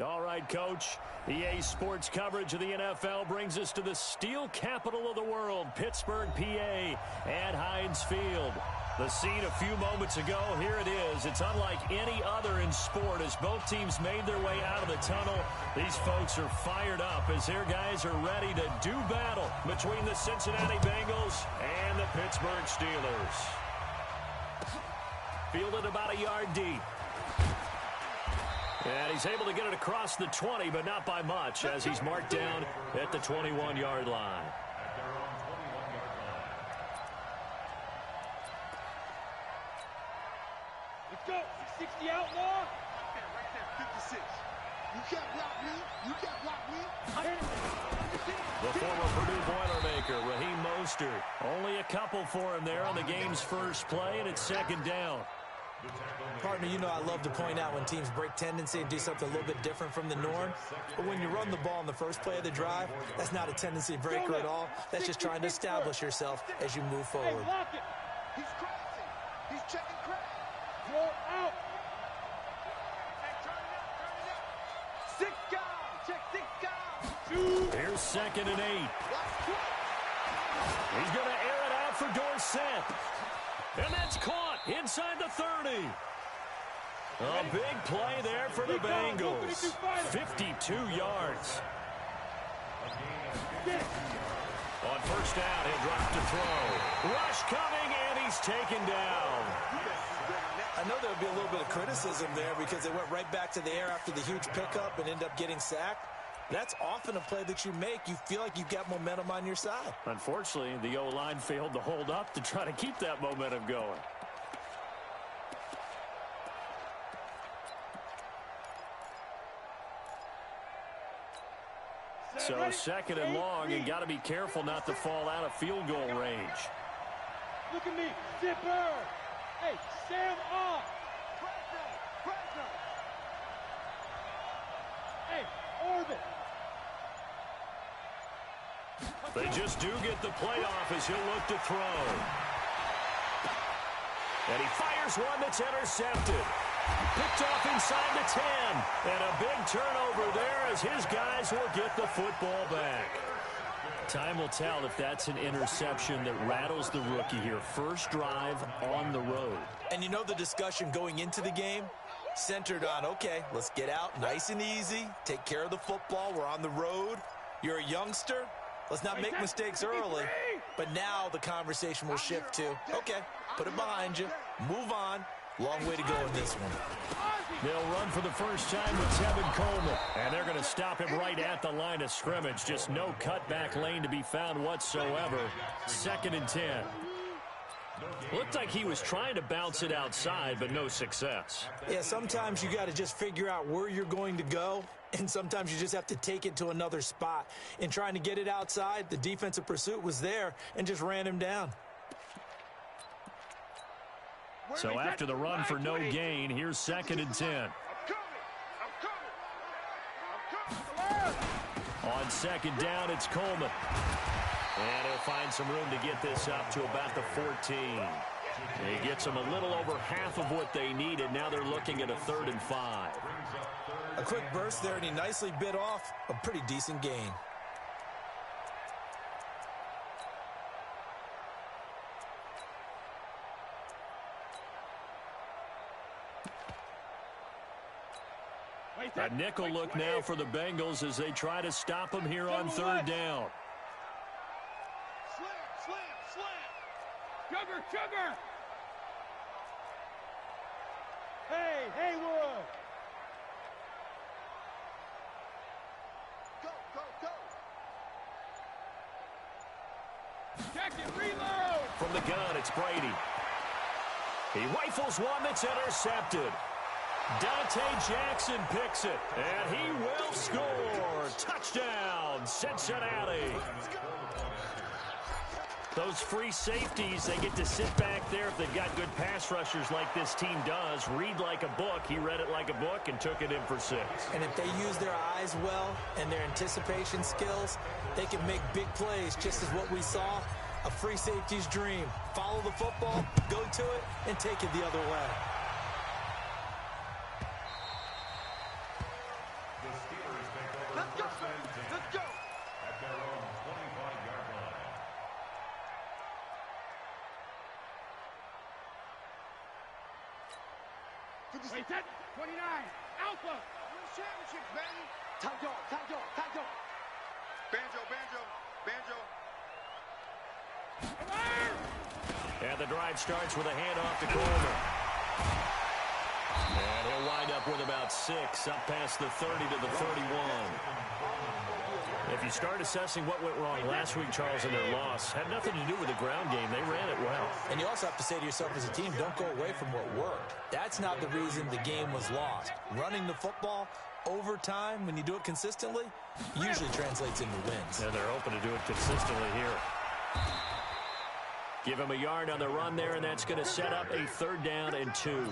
All right, Coach. EA Sports coverage of the NFL brings us to the steel capital of the world, Pittsburgh, PA, at Heinz Field. The scene a few moments ago, here it is. It's unlike any other in sport as both teams made their way out of the tunnel. These folks are fired up as their guys are ready to do battle between the Cincinnati Bengals and the Pittsburgh Steelers. Fielded about a yard deep. And he's able to get it across the 20, but not by much as he's marked down at the 21-yard line. Let's go. 60 outlaw. Right there, 56. You can't block me. You can't block me. The former Purdue Boilermaker, Raheem Mostert. Only a couple for him there on the game's first play, and it's second down. Partner, you know I love to point out when teams break tendency and do something a little bit different from the norm. But when you run the ball in the first play of the drive, that's not a tendency breaker at all. That's just trying to establish yourself as you move forward. Hey, block it. He's crossing. He's checking crack. Throw out. Hey, turn it up. 6 guys. Check 6 guys. 2. Here's 2nd and 8. He's going to air it out for Dorsett. And that's caught inside the 30. A big play there for the Bengals. 52 yards. On first down, he'll drop to throw. Rush coming, and he's taken down. I know there'll be a little bit of criticism there because they went right back to the air after the huge pickup and end up getting sacked. That's often a play that you make. You feel like you've got momentum on your side. Unfortunately, the O-line failed to hold up to try to keep that momentum going. So 2nd and long, and got to be careful not to fall out of field goal range. Look at me. Zipper. Hey, Sam off. Pressure. Hey, orbit. They just do get the playoff as he'll look to throw. And he fires one that's intercepted. Picked off inside the 10. And a big turnover there as his guys will get the football back. Time will tell if that's an interception that rattles the rookie here. First drive on the road. And you know the discussion going into the game? Centered on, okay, let's get out nice and easy. Take care of the football. We're on the road. You're a youngster. Let's not make mistakes early. But now the conversation will shift to, okay, put it behind you. Move on. Long way to go in this one. They'll run for the first time with Tevin Coleman. And they're going to stop him right at the line of scrimmage. Just no cutback lane to be found whatsoever. 2nd and 10. Looked like he was trying to bounce it outside, but no success. Yeah, sometimes you got to just figure out where you're going to go, and sometimes you just have to take it to another spot. In trying to get it outside, the defensive pursuit was there and just ran him down. So after the run for no gain, here's 2nd and 10. I'm coming. On 2nd down, it's Coleman. And he'll find some room to get this up to about the 14. He gets them a little over half of what they needed. Now they're looking at a 3rd and 5. A quick burst there, and he nicely bit off a pretty decent gain. A nickel look now for the Bengals as they try to stop him here on 3rd down. Slam. Sugar. Hey, Haywood. Go. Check it, reload. From the gun, it's Brady. He rifles one that's intercepted. Dante Jackson picks it, and he will score. Touchdown, Cincinnati. Those free safeties, they get to sit back there if they've got good pass rushers like this team does. Read like a book. He read it like a book and took it in for 6. And if they use their eyes well and their anticipation skills, they can make big plays, just as what we saw, a free safety's dream. Follow the football, go to it, and take it the other way. Wait, set. 29. Alpha. Win championships, baby. Top dog, top dog, top dog. Banjo, banjo, banjo. And the drive starts with a handoff to Coleman. And he'll wind up with about 6, up past the 30 to the 31. If you start assessing what went wrong last week, Charles, in their loss, had nothing to do with the ground game. They ran it well. And you also have to say to yourself as a team, don't go away from what worked. That's not the reason the game was lost. Running the football over time, when you do it consistently, usually translates into wins. And they're hoping to do it consistently here. Give him a yard on the run there, and that's going to set up a 3rd down and 2.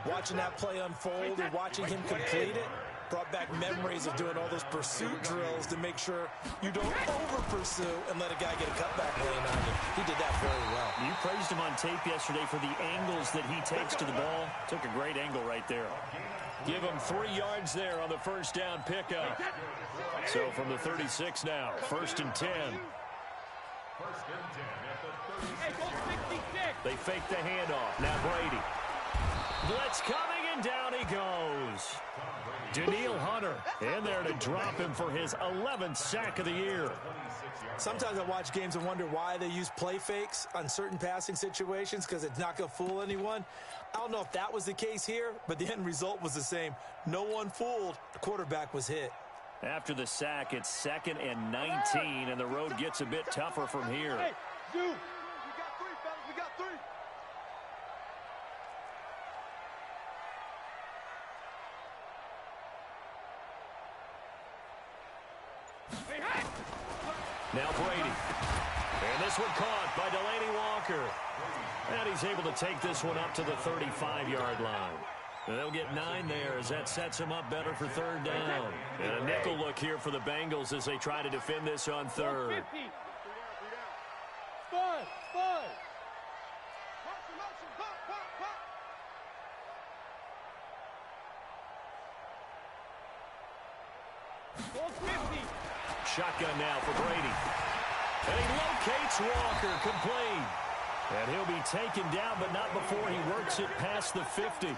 Watching that play unfold and watching him complete it brought back memories of doing all those pursuit drills to make sure you don't over-pursue and let a guy get a cutback lane on you. He did that very well. You praised him on tape yesterday for the angles that he takes to the ball. Took a great angle right there. Give him 3 yards there on the 1st down pickup. So from the 36 now, 1st and 10. They fake the handoff. Now Brady. Blitz coming, and down he goes. Daniil Hunter in there to drop him for his 11th sack of the year. Sometimes I watch games and wonder why they use play fakes on certain passing situations, because it's not going to fool anyone. I don't know if that was the case here, but the end result was the same. No one fooled. The quarterback was hit. After the sack, it's 2nd and 19, and the road gets a bit tougher from here. Hey, Zoo. We got 3, fellas. We got 3. Now Brady. And this one caught by Delaney Walker. And he's able to take this one up to the 35-yard line. And they'll get 9 there as that sets them up better for 3rd down. And a nickel look here for the Bengals as they try to defend this on 3rd. Spud. Shotgun now for Brady. And he locates Walker, complete. And he'll be taken down, but not before he works it past the 50.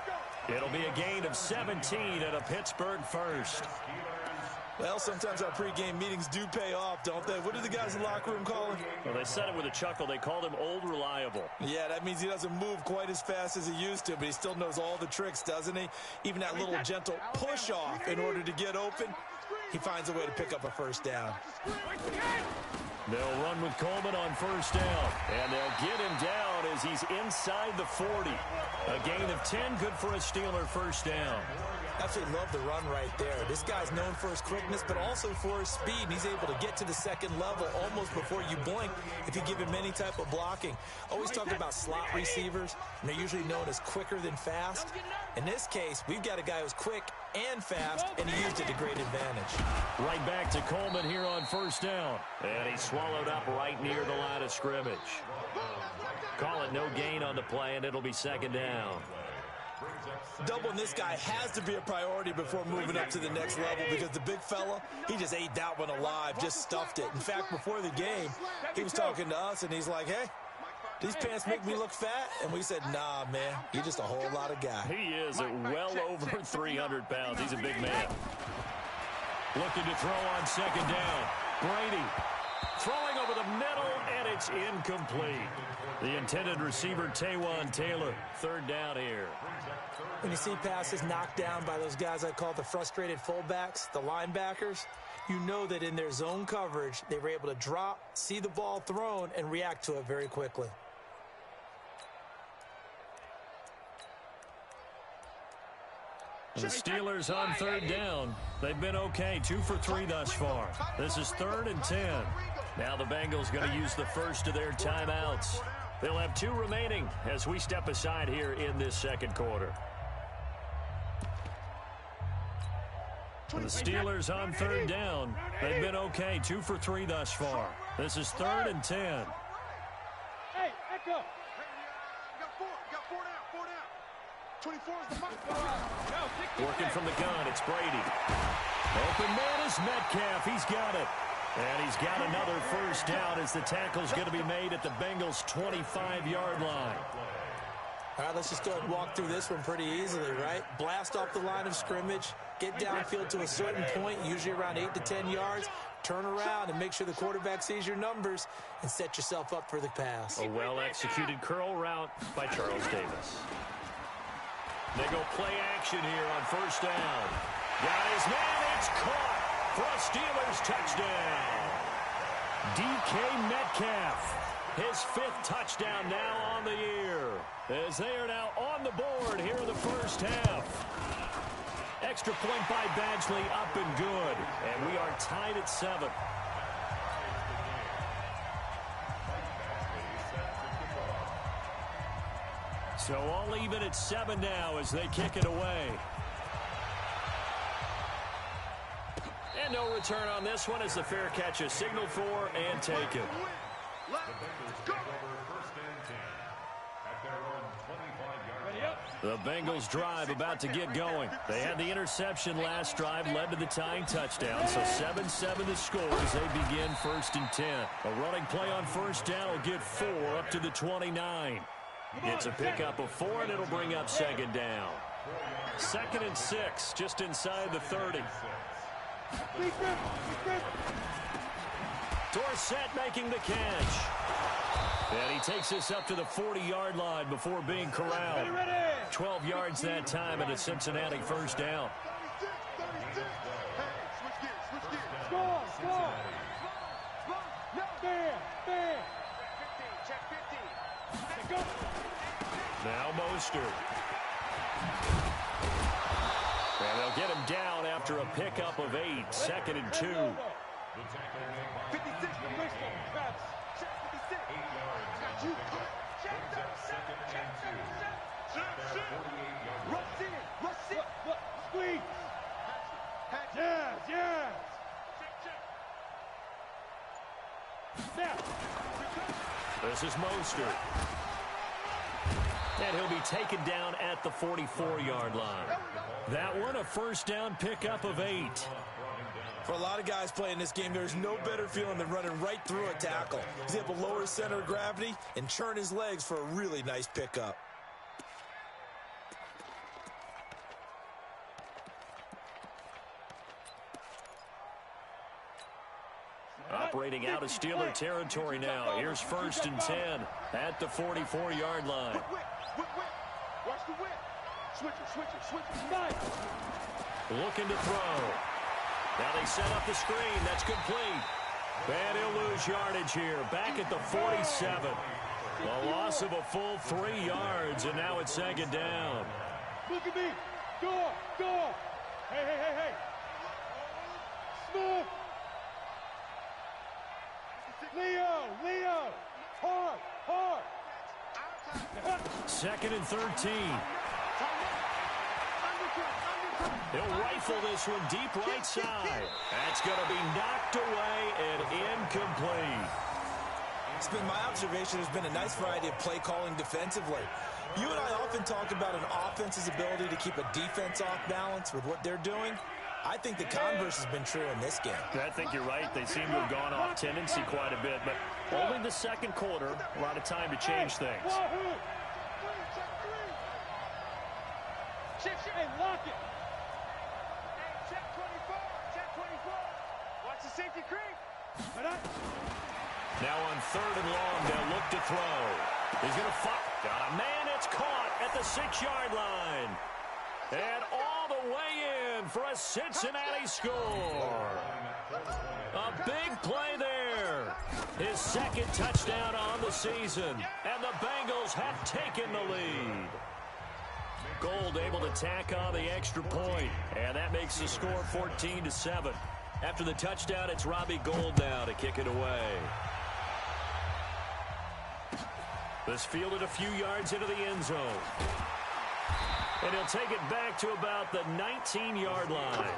It'll be a gain of 17 and a Pittsburgh first. Well, sometimes our pregame meetings do pay off, don't they? What do the guys in the locker room call him? Well, they said it with a chuckle. They called him Old Reliable. Yeah, that means he doesn't move quite as fast as he used to, but he still knows all the tricks, doesn't he? Even that little gentle push-off in order to get open, he finds a way to pick up a 1st down. They'll run with Coleman on 1st down, and they'll get him down as he's inside the 40. A gain of 10, good for a Steeler 1st down. Absolutely love the run right there. This guy's known for his quickness, but also for his speed. And he's able to get to the 2nd level almost before you blink if you give him any type of blocking. Always talk about slot receivers, and they're usually known as quicker than fast. In this case, we've got a guy who's quick and fast, and he used it to great advantage. Right back to Coleman here on 1st down. And he's swallowed up right near the line of scrimmage. Call it no gain on the play, and it'll be 2nd down. Doubling this guy has to be a priority before moving up to the next level, because the big fella, he just ate that one alive, just stuffed it. In fact, before the game, he was talking to us, and he's like, hey, these pants make me look fat? And we said, nah, man, you're just a whole lot of guy. He is at well over 300 pounds. He's a big man. Looking to throw on 2nd down. Brady throwing over the middle, and it's incomplete. The intended receiver, Taywan Taylor. 3rd down here. When you see passes knocked down by those guys I call the frustrated fullbacks, the linebackers, you know that in their zone coverage, they were able to drop, see the ball thrown, and react to it very quickly. The Steelers on 3rd down. They've been okay, 2 for 3 thus far. This is 3rd and 10. Now the Bengals going to use the first of their timeouts. They'll have 2 remaining as we step aside here in this 2nd quarter. The Steelers on 3rd down. They've been okay, 2 for 3 thus far. This is 3rd and 10. Hey, Echo. You got 4 down. 24 is the mark. Working from the gun, it's Brady. Open man is Metcalf. He's got it. And he's got another 1st down as the tackle's going to be made at the Bengals' 25-yard line. All right, let's just go ahead and walk through this one pretty easily, right? Blast off the line of scrimmage, get downfield to a certain point, usually around 8 to 10 yards, turn around and make sure the quarterback sees your numbers and set yourself up for the pass. A well-executed curl route by Charles Davis. They go play action here on first down. Got his man, it's caught for a Steelers touchdown. DK Metcalf, his 5th touchdown now on the year, as they are now on the board here in the first half. Extra point by Badgley, up and good, and we are tied at 7. So all even at 7 now as they kick it away. And no return on this one as the fair catch is signaled for and taken. The Bengals drive about to get going. They had the interception last drive, led to the tying touchdown. So 7-7 the score as they begin 1st and 10. A running play on first down will get 4 up to the 29. It's a pickup of 4, and it'll bring up 2nd down. 2nd and 6, just inside the 30. Dorsett making the catch. And he takes this up to the 40-yard line before being corralled. 12 yards that time and a Cincinnati first down. Score! Bam! Now Mostert. And they'll get him down after a pickup of 8. 2nd and 2. 56 for Bristol. Travis. Check 56. Got you. Rush in. Squeeze. Yes. Now. This is Mostert. And he'll be taken down at the 44-yard line. That one, a first down pickup of 8. For a lot of guys playing this game, there's no better feeling than running right through a tackle. He's able to lower his center of gravity and churn his legs for a really nice pickup. Operating out of Steeler territory now. Here's 1st and 10 at the 44-yard line. Watch the whip. Switch it. Nice. Looking to throw. Now they set up the screen. That's complete. And he'll lose yardage here. Back at the 47. A loss of a full 3 yards, and now it's 2nd down. Look at me. Go. Hey. Smooth. Leo. Hard. 2nd and 13. He'll rifle this one deep right side. That's going to be knocked away and incomplete. It's been my observation there's been a nice variety of play calling defensively. You and I often talk about an offense's ability to keep a defense off balance with what they're doing. I think the converse has been true in this game. I think you're right. They seem to have gone off tendency quite a bit, but only the 2nd quarter, a lot of time to change things. Hey, lock it. Check 24. Watch the safety creep. Now on 3rd and long, they'll look to throw. He's going to fire. Got a man. It's caught at the 6-yard line. And all the way in for a Cincinnati score. A big play there. His 2nd touchdown on the season. And the Bengals have taken the lead. Gold able to tack on the extra point. And that makes the score 14-7. After the touchdown, it's Robbie Gould now to kick it away. This fielded a few yards into the end zone. And he'll take it back to about the 19-yard line.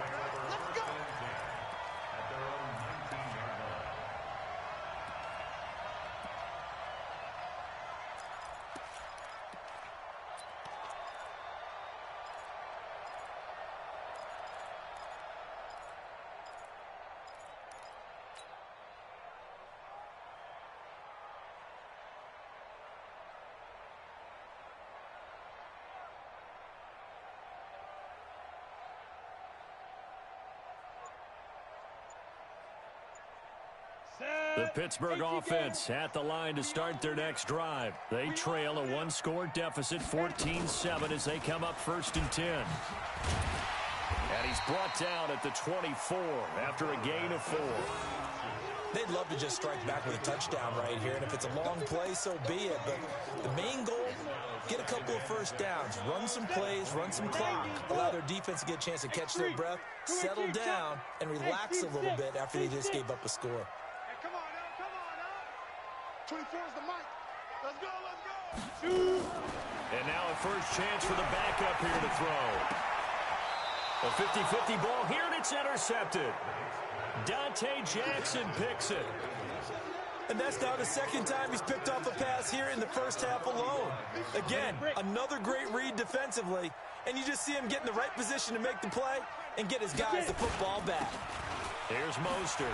The Pittsburgh offense at the line to start their next drive. They trail a one-score deficit, 14-7, as they come up 1st and 10. And he's brought down at the 24 after a gain of 4. They'd love to just strike back with a touchdown right here, and if it's a long play, so be it. But the main goal, get a couple of first downs, run some plays, run some clock, allow their defense to get a chance to catch their breath, settle down, and relax a little bit after they just gave up a score. Hey, come on now, come on now. 24 is the mic. Let's go, let's go. And now a first chance for the backup here to throw. A 50-50 ball here, and it's intercepted. Dante Jackson picks it. And that's now the second time he's picked off a pass here in the first half alone. Again, another great read defensively, and you just see him get in the right position to make the play and get his guys the football back. Here's Mostert.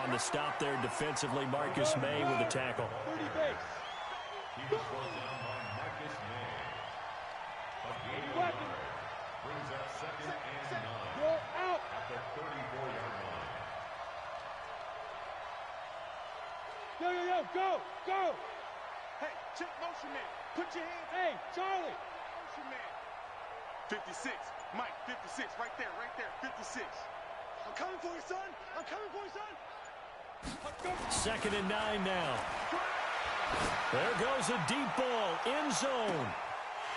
On the stop there defensively, Marcus May with the tackle. 30 base. Brings up 2nd and 9. Go out. At the 34-yard line. Go. Hey, check motion man. Put your hands. Hey, Charlie. Motion man. 56. Mike, 56. Right there. 56. I'm coming for you, son. I'm coming for you, son. 2nd and 9 now. There goes a deep ball, end zone.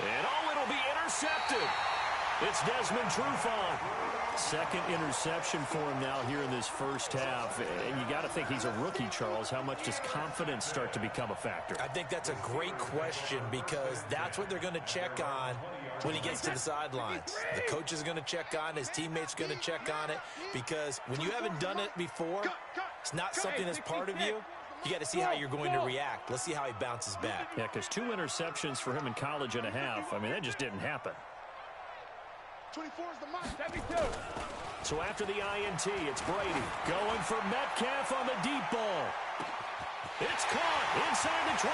And it'll be intercepted. It's Desmond Trufant. 2nd interception for him now here in this first half. And you got to think he's a rookie, Charles. How much does confidence start to become a factor? I think that's a great question because that's what they're going to check on when he gets to the sidelines. The coach is going to check on, his teammates are going to check on it, because when you haven't done it before, it's not something that's part of you. You got to see how you're going to react. Let's see how he bounces back. Yeah, because 2 interceptions for him in college and a half. I mean, that just didn't happen. 24 is the mic. 72. So after the INT, it's Brady going for Metcalf on the deep ball. It's caught inside the 25.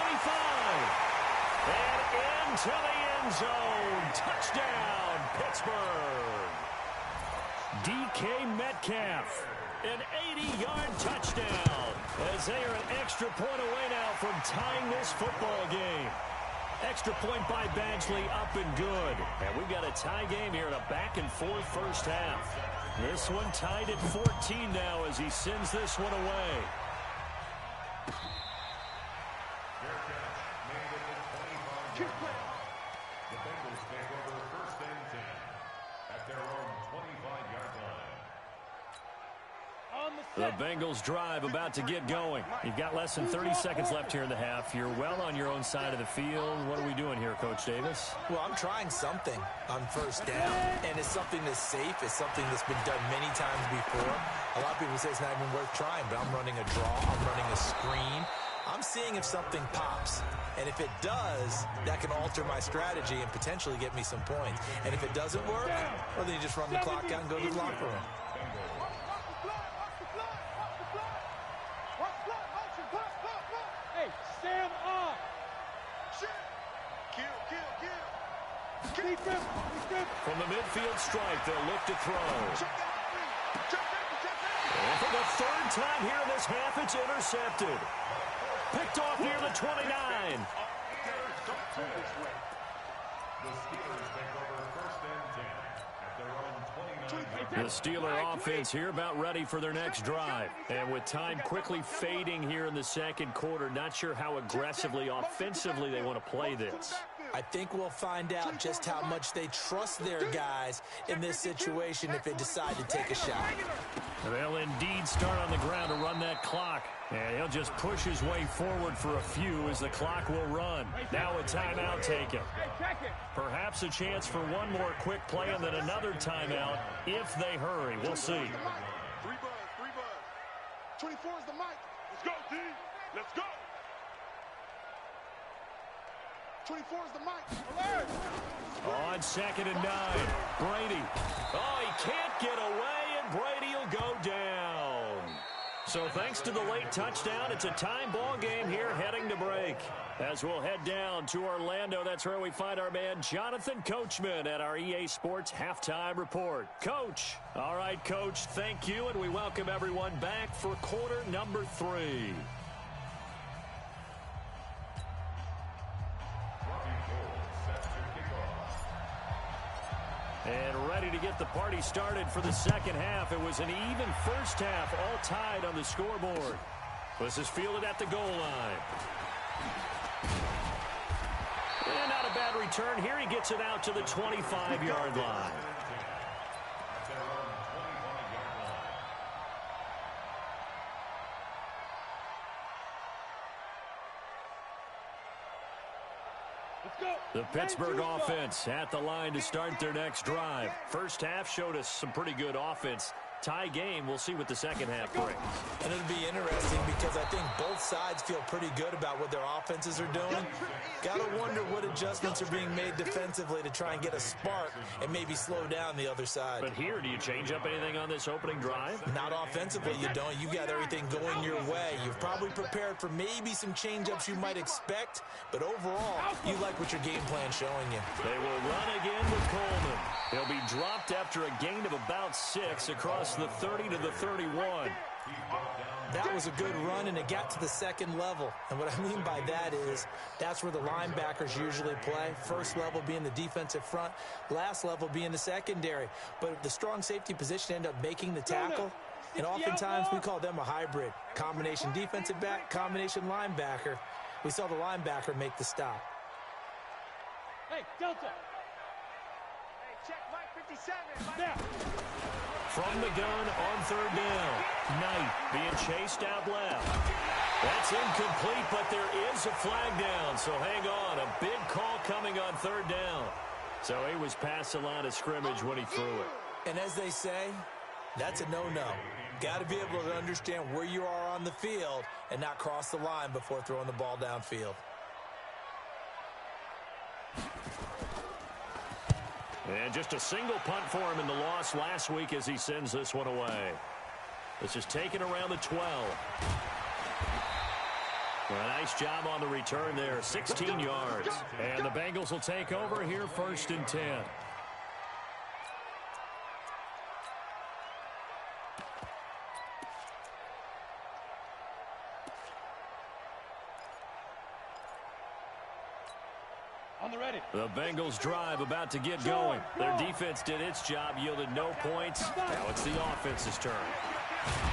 And into the end zone. Touchdown, Pittsburgh. DK Metcalf. An 80-yard touchdown. As they are an extra point away now from tying this football game. Extra point by Badgley, up and good. And we've got a tie game here in a back-and-forth first half. This one tied at 14 now as he sends this one away. The Bengals take over 1st and 10 at their own 25-yard line. The Bengals drive about to get going. You've got less than 30 seconds left here in the half. You're well on your own side of the field. What are we doing here, Coach Davis? Well, I'm trying something on 1st down, and it's something that's safe. It's something that's been done many times before. A lot of people say it's not even worth trying, but I'm running a draw. I'm running a screen. I'm seeing if something pops. And if it does, that can alter my strategy and potentially get me some points. And if it doesn't work, well, then you just run the clock out and go to the locker room. Hey, Sam off. From the midfield stripe, they'll look to throw. And for the 3rd time here in this half, it's intercepted. Picked off near the 29. The Steelers take over 1st and 10 at their own 29. The Steeler offense here about ready for their next drive. And with time quickly fading here in the 2nd quarter, not sure how aggressively, offensively they want to play this. I think we'll find out just how much they trust their guys in this situation if they decide to take a shot. They'll indeed start on the ground to run that clock. And he'll just push his way forward for a few as the clock will run. Now a timeout taken. Perhaps a chance for one more quick play and then another timeout if they hurry. We'll see. 3 buzz. 24 is the mic. Let's go, D. Let's go. 24 is the mic. Alert! On 2nd and 9, Brady. Oh, he can't get away, and Brady will go down. So thanks to the late touchdown, it's a time ball game here heading to break. As we'll head down to Orlando, that's where we find our man Jonathan Coachman at our EA Sports Halftime Report. Coach. All right, Coach, thank you, and we welcome everyone back for quarter number 3. And ready to get the party started for the second half. It was an even first half, all tied on the scoreboard. This is fielded at the goal line. And not a bad return here. He gets it out to the 25-yard line. The Pittsburgh offense at the line to start their next drive. First half showed us some pretty good offense. Tie game. We'll see what the second half brings. And it'll be interesting because I think both sides feel pretty good about what their offenses are doing. Got to wonder what adjustments are being made defensively to try and get a spark and maybe slow down the other side. But here, do you change up anything on this opening drive? Not offensively, you don't. You got everything going your way. You've probably prepared for maybe some change-ups you might expect, but overall, you like what your game plan's showing you. They will run again with Coleman. He'll be dropped after a gain of about 6 across the 30 to the 31. That was a good run, and it got to the second level. And what I mean by that is that's where the linebackers usually play. First level being the defensive front, last level being the secondary. But the strong safety position ended up making the tackle, and oftentimes we call them a hybrid. Combination defensive back, combination linebacker. We saw the linebacker make the stop. Hey, Delta. Hey, check Mike 57. Now. From the gun on third down. Knight being chased out left. That's incomplete, but there is a flag down, so hang on. A big call coming on third down. So he was past the line of scrimmage when he threw it. And as they say, that's a no-no. Got to be able to understand where you are on the field and not cross the line before throwing the ball downfield. And just a single punt for him in the loss last week as he sends this one away. This is taken around the 12. A nice job on the return there, 16 yards. And the Bengals will take over here first and 10. The Bengals drive about to get going. Their defense did its job, yielded no points. Now it's the offense's turn.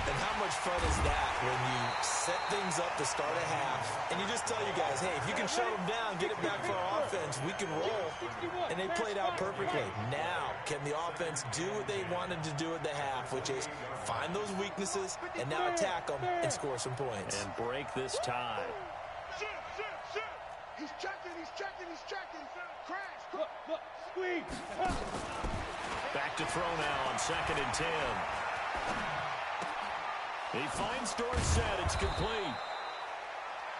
And how much fun is that when you set things up to start a half, and you just tell you guys, hey, if you can shut them down, get it back for our offense, we can roll. And they played out perfectly. Now, can the offense do what they wanted to do at the half, which is find those weaknesses and now attack them and score some points. And break this tie. He's checking, he's checking, he's checking. Crash. Look, squeeze. Back to throw now on second and 10. He finds Dorsett. It's complete.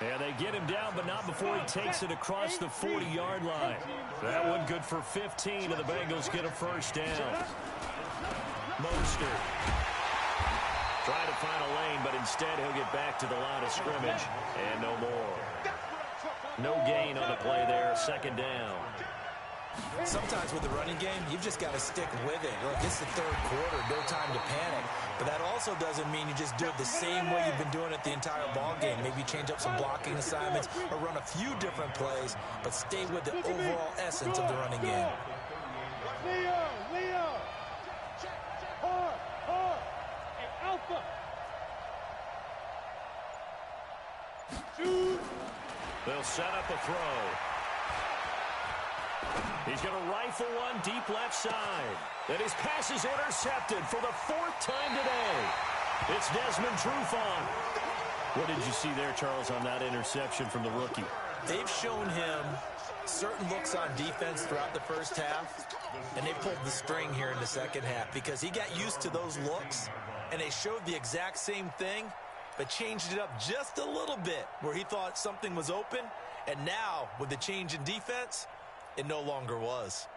And they get him down, but not before he takes it across the 40-yard line. That one good for 15, and the Bengals get a first down. Mostert trying to find a lane, but instead he'll get back to the line of scrimmage, and no more. No gain on the play there, second down. Sometimes with the running game, you've just got to stick with it. Look, it's the third quarter, no time to panic. But that also doesn't mean you just do it the same way you've been doing it the entire ball game. Maybe change up some blocking assignments or run a few different plays, but stay with the overall essence of the running game. Leo. Hard. And Alpha. Shoot. They'll set up a throw. He's going to rifle one deep left side. And his pass is intercepted for the 4th time today. It's Desmond Trufant. What did you see there, Charles, on that interception from the rookie? They've shown him certain looks on defense throughout the first half, and they pulled the string here in the second half because he got used to those looks, and they showed the exact same thing, but changed it up just a little bit where he thought something was open, and now, with the change in defense, it no longer was.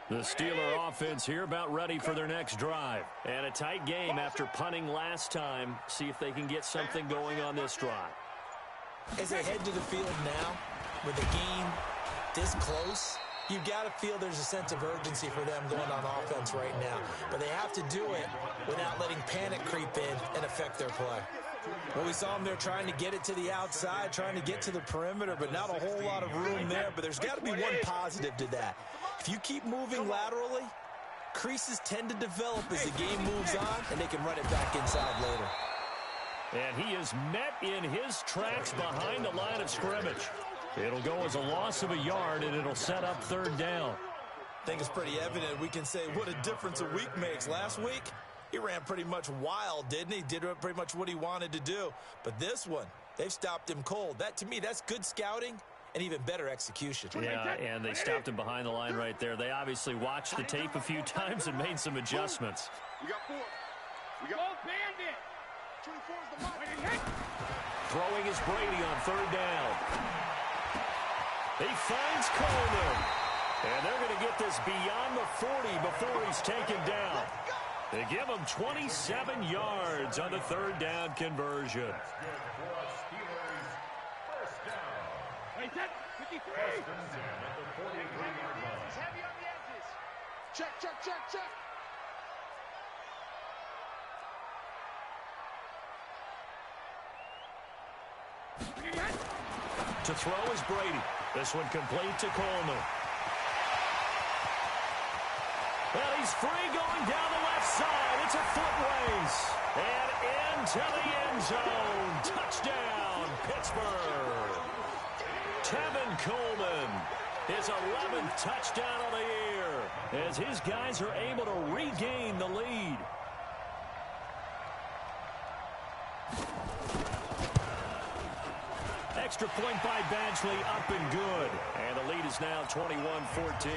The Steeler offense here about ready for their next drive. And a tight game after punting last time. See if they can get something going on this drive. As they head to the field now, with the game this close, you've got to feel there's a sense of urgency for them going on offense right now. But they have to do it without letting panic creep in and affect their play. Well, we saw them there trying to get it to the outside, trying to get to the perimeter, but not a whole lot of room there. But there's got to be one positive to that. If you keep moving laterally, creases tend to develop as the game moves on, and they can run it back inside later. And he is met in his tracks behind the line of scrimmage. It'll go as a loss of a yard, and it'll set up third down. I think it's pretty evident. We can say what a difference a week makes. Last week, he ran pretty much wild, didn't he? Did pretty much what he wanted to do. But this one, they've stopped him cold. That, to me, that's good scouting and even better execution. Yeah, and they stopped him behind the line right there. They obviously watched the tape a few times and made some adjustments. We got 4. We got bandit. 24 is the mark. Throwing is Brady on third down. He finds Coleman. And they're going to get this beyond the 40 before he's taken down. They give him 27 yards on the third down conversion. That's good for us Steelers. First down. 53. First and 10 at the 43-yard line. He's heavy on the edges. Check, check, check, check. To throw is Brady. This one complete to Coleman. And he's free going down the left side. It's a foot race. And into the end zone. Touchdown, Pittsburgh. Tevin Coleman, his 11th touchdown of the year, as his guys are able to regain the lead. Extra point by Badgley, up and good. And the lead is now 21-14.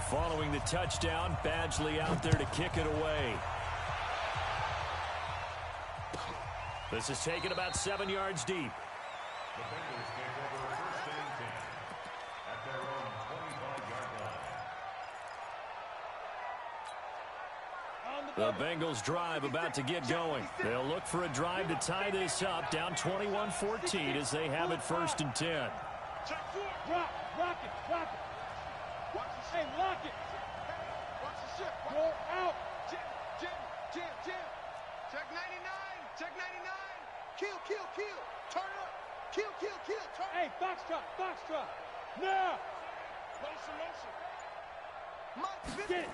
Following the touchdown, Badgley out there to kick it away. This is taken about 7 yards deep. The Bengals take over first and 10 at their own 25-yard line. The Bengals drive about to get going. They'll look for a drive to tie this up, down 21-14 as they have it first and 10. Check 4. Rock it. Watch the Hey, lock it. Watch the ship. Go out. Jim. Check 99. Check 99. Kill. Turn up. Kill. Turn. Hey, box drop. Now. Motion. Mike, Get it.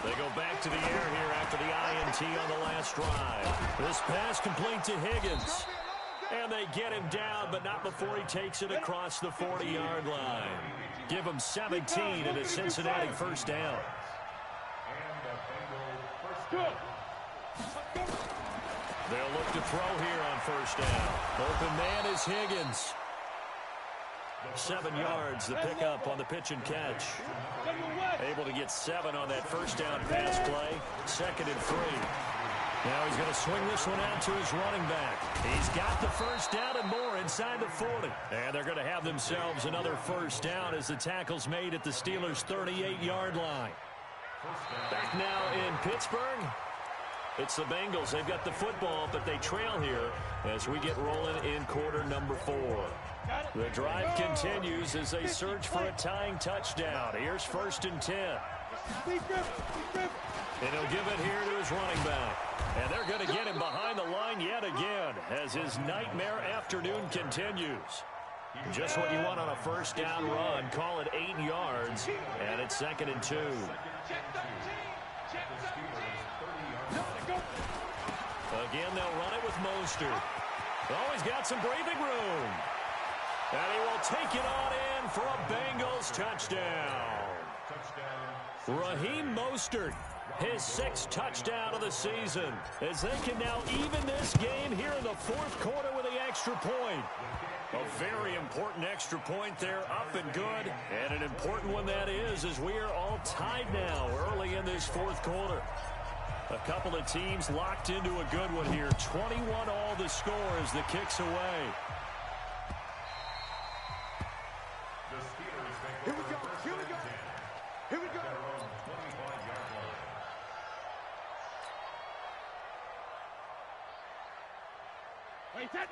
They go back to the air here after the INT on the last drive. This pass complete to Higgins. And they get him down, but not before he takes it across the 40-yard line. Give him 17 and a Cincinnati first down. And the Bengals first Good. down. They'll look to throw here on first down. Open man is Higgins. 7 yards, the pickup on the pitch and catch. Able to get 7 on that first down pass play. 2nd and 3. Now he's going to swing this one out to his running back. He's got the first down and more inside the 40. And they're going to have themselves another first down as the tackle's made at the Steelers' 38-yard line. Back now in Pittsburgh. It's the Bengals. They've got the football, but they trail here as we get rolling in quarter number 4. The drive continues as they search for a tying touchdown. Here's first and 10. And he'll give it here to his running back. And they're going to get him behind the line yet again as his nightmare afternoon continues. Just what you want on a first down run. Call it 8 yards, and it's 2nd and 2. Again, they'll run it with Mostert. Oh, he's got some breathing room. And he will take it on in for a Bengals touchdown. Raheem Mostert, his 6th touchdown of the season, as they can now even this game here in the 4th quarter with the extra point. A very important extra point there, up and good. And an important one that is, as we are all tied now early in this 4th quarter. A couple of teams locked into a good one here. 21 all the score as the kick's away.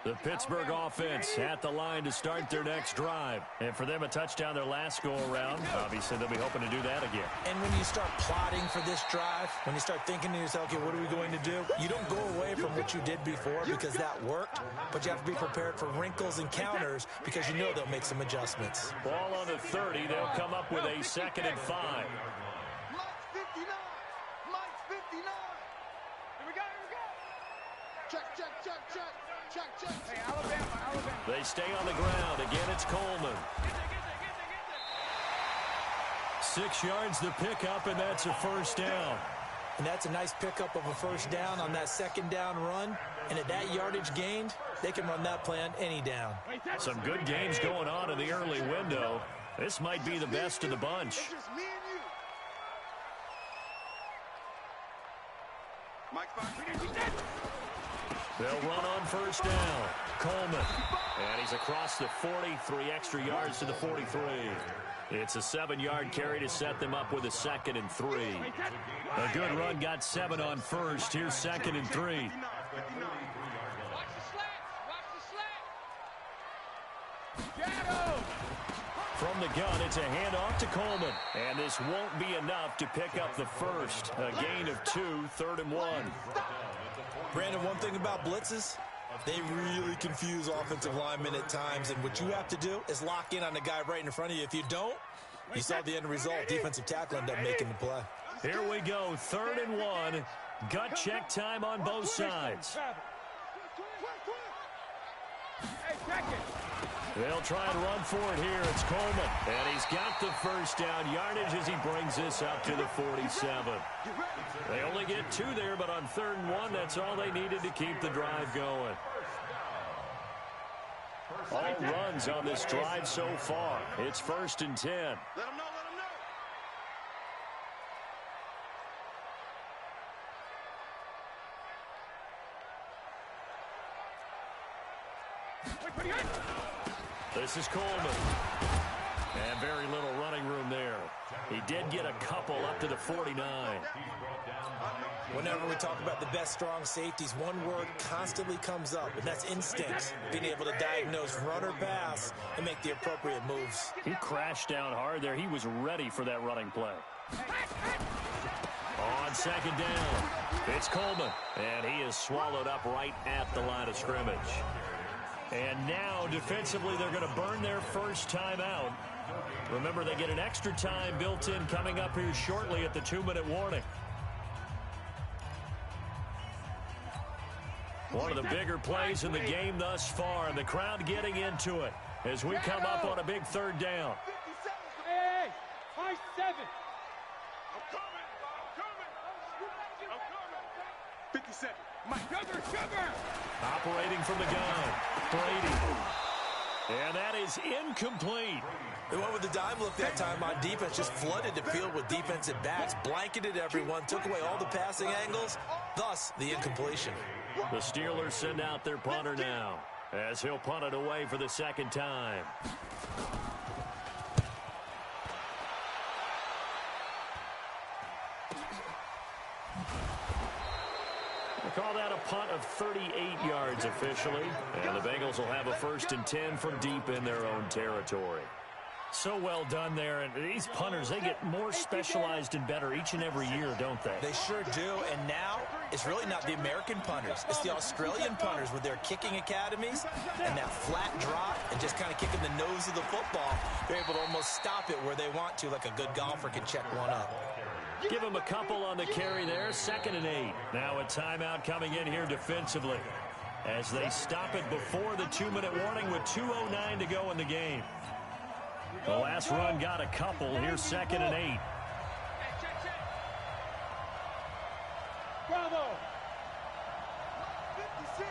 The Pittsburgh offense at the line to start their next drive. And for them, a touchdown their last go-around. Obviously, they'll be hoping to do that again. And when you start plotting for this drive, when you start thinking to yourself, okay, what are we going to do? You don't go away from what you did before because that worked, but you have to be prepared for wrinkles and counters because you know they'll make some adjustments. Ball on the 30. They'll come up with a 2nd and 5. Mike's 59. Mike's 59. Here we go, here we go. Check, check, check, check. Check, check. Hey, Alabama. They stay on the ground. Again, it's Coleman. Get there. 6 yards the pickup, and that's a first down. And that's a nice pickup of a first down on that 2nd down run. And at that yardage gained, they can run that play on any down. Some good games going on in the early window. This might be the best of the bunch. It's just me and you. Mike, fine. They'll run on first down. Coleman. And he's across the 40, 3 extra yards to the 43. It's a 7-yard carry to set them up with a 2nd and 3. A good run got 7 on first. Here's 2nd and 3. Watch the slats. Watch the slats. Shadow. From the gun, it's a handoff to Coleman. And this won't be enough to pick up the first. A gain of 2, 3rd and 1. Brandon, one thing about blitzes, they really confuse offensive linemen at times, and what you have to do is lock in on the guy right in front of you. If you don't, you saw the end result. Defensive tackle ended up making the play. Here we go, 3rd and 1. Gut check time on both sides. Hey, check it. They'll try and run for it here. It's Coleman. And he's got the first down yardage as he brings this up to the 47. They only get 2 there, but on 3rd and 1, that's all they needed to keep the drive going. All runs on this drive so far. It's 1st and 10. Let him know, let him know. This is Coleman. And very little running room there. He did get a couple up to the 49. Whenever we talk about the best strong safeties, one word constantly comes up, and that's instinct. Being able to diagnose run or pass and make the appropriate moves. He crashed down hard there. He was ready for that running play. On 2nd down, it's Coleman. And he is swallowed up right at the line of scrimmage. And now, defensively, they're going to burn their first time out. Remember, they get an extra time built in coming up here shortly at the 2-minute warning. One of the bigger plays in the game thus far, and the crowd getting into it as we come up on a big 3rd down. Hey, high 7. I'm coming. 57. Mike. Sugar. Operating from the gun, Brady. And that is incomplete. They went with the dime look that time on defense, just flooded the field with defensive backs, blanketed everyone, took away all the passing angles, thus the incompletion. The Steelers send out their punter now as he'll punt it away for the 2nd time. They call that a punt of 38 yards officially, and the Bengals will have a 1st and 10 from deep in their own territory. So well done there, and these punters, they get more specialized and better each and every year, don't they? They sure do, and now it's really not the American punters. It's the Australian punters with their kicking academies and that flat drop and just kind of kicking the nose of the football. They're able to almost stop it where they want to, like a good golfer can check one up. Give him a couple on the carry there, 2nd and 8. Now a timeout coming in here defensively as they stop it before the 2-minute warning with 2:09 to go in the game. The last run got a couple. Here's 2nd and 8. Bravo. 56.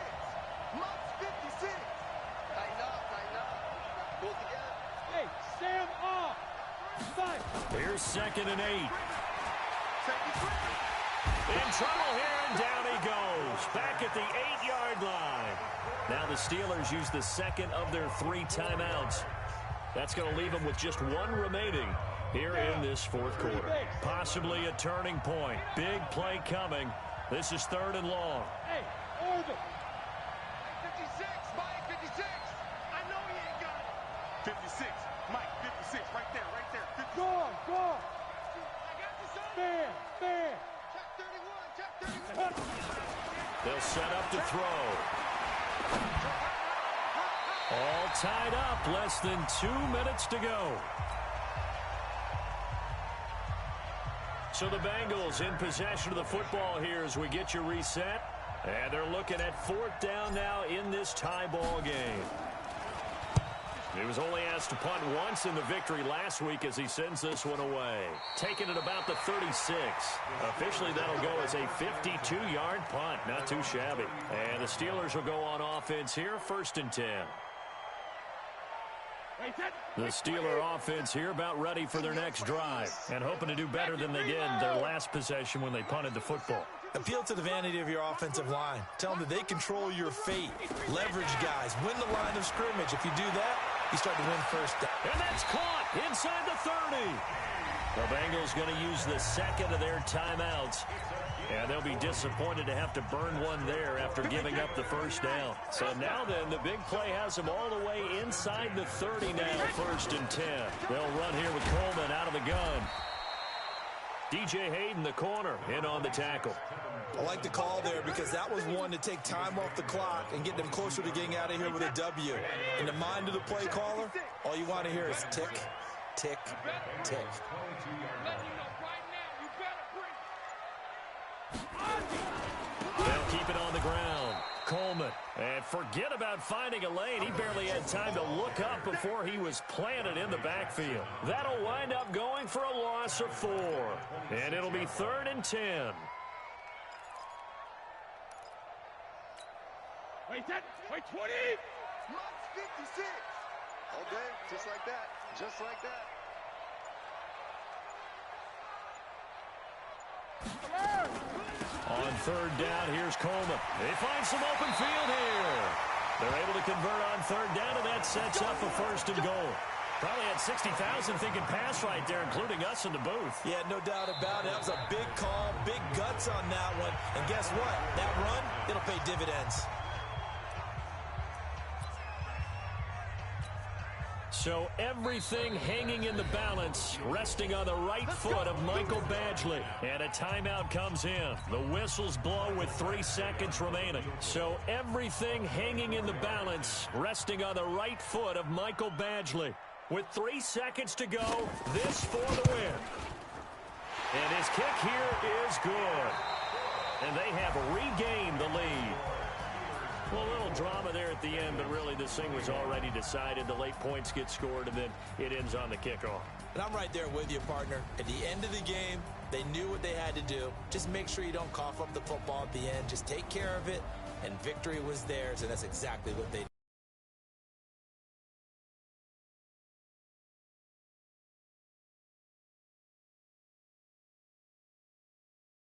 Mike's 56. Tighten up. Pull together. Hey, Sam off. 5. Here's 2nd and 8. In trouble here, and down he goes. Back at the 8-yard line. Now the Steelers use the 2nd of their 3 timeouts. That's going to leave them with just 1 remaining here in this 4th quarter. Possibly a turning point. Big play coming. This is 3rd and long. Hey, orbit. Mike, 56. I know he ain't got it. 56, Mike, 56, right there, 56. Go. I got the shoulder. Fair. Check 31, check 31. They'll set up to throw. All tied up, less than 2 minutes to go. So the Bengals in possession of the football here as we get you reset. And they're looking at 4th down now in this tie ball game. He was only asked to punt once in the victory last week as he sends this one away. Taking it about the 36. Officially, that'll go as a 52-yard punt. Not too shabby. And the Steelers will go on offense here, 1st and 10. The Steeler offense here about ready for their next drive and hoping to do better than they did their last possession when they punted the football. Appeal to the vanity of your offensive line. Tell them that they control your fate. Leverage guys. Win the line of scrimmage. If you do that, you start to win 1st down. And that's caught inside the 30. The Bengals going to use the 2nd of their timeouts. And they'll be disappointed to have to burn one there after giving up the 1st down. So now then, the big play has them all the way inside the 30 now, 1st and 10. They'll run here with Coleman out of the gun. DJ Hayden, the corner, in on the tackle. I like the call there because that was one to take time off the clock and get them closer to getting out of here with a W. In the mind of the play caller, all you want to hear is tick, tick, tick. They'll keep it on the ground. Coleman. And forget about finding a lane. He barely had time to look up before he was planted in the backfield. That'll wind up going for a loss of 4. And it'll be 3rd and 10. Wait 20. Mike's 56. All day, just like that. Just like that. On 3rd down, here's Coleman. They find some open field here. They're able to convert on 3rd down, and that sets up a 1st and goal. Probably had 60,000 thinking pass right there, including us in the booth. Yeah, no doubt about it. That was a big call, big guts on that one. And guess what? That run, it'll pay dividends. So everything hanging in the balance, resting on the right foot of Michael Badgley. And a timeout comes in. The whistles blow with 3 seconds remaining. So everything hanging in the balance, resting on the right foot of Michael Badgley. With 3 seconds to go, this for the win. And his kick here is good. And they have regained the lead. Well, a little drama there at the end, but really this thing was already decided. The late points get scored, and then it ends on the kickoff. And I'm right there with you, partner. At the end of the game, they knew what they had to do. Just make sure you don't cough up the football at the end. Just take care of it, and victory was theirs, and that's exactly what they did.